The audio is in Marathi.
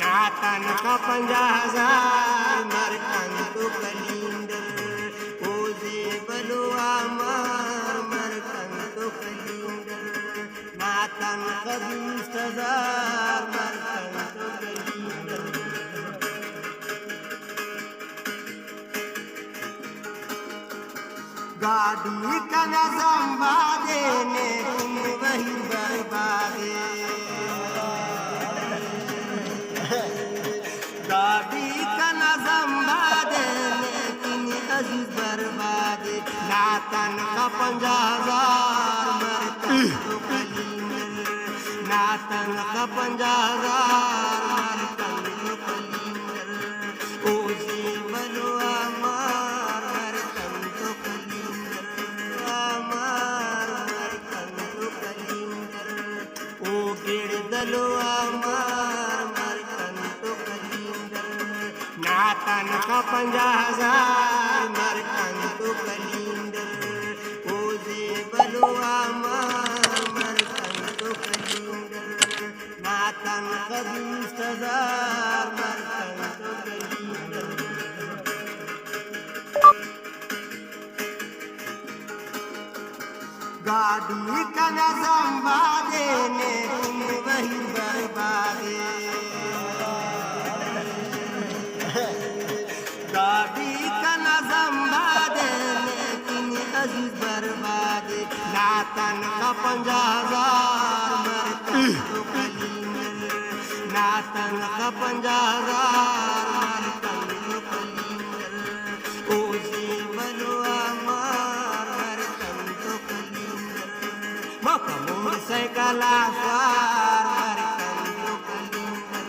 नातन का 50,000 मरकंतु कलिंदर ओजे बलुआ मार मरकंतु कलिंदर नातन का 20,000 मरकंतु कलिंदर गाड़ी का नज़म बादे ने तुम वही बर्बादे गाड़ी का नज़म बादे लेकिन अजीज बर्बादे नातन का 50,000 मरकंतु कलिंदर नातन का 50,000 मरकंतु कलिंदर ओजे बलुआ मार मरकंतु कलिंदर मार मरकंतु कलिंदर ओ गिरदलुआ मार मरकंतु कलिंदर नातन का 50,000 मरकंतु कलिंदर ओजे बलुआ मार मरकंतु कलिंदर नातन का 20,000 मरकंतु कलिंदर गाड़ी का नज़म बादे ने तुम वही बर्बादे गाड़ी का नज़म बादे लेकिन अजीज बर्बादे नातन का 50,000 मरकंतु कलिंदर नातन का 50,000 मरकंतु कलिंदर ओजे बलुआ मार मरकंतु कलिंदर मखमूर से कला स्वार मरकंतु कलिंदर।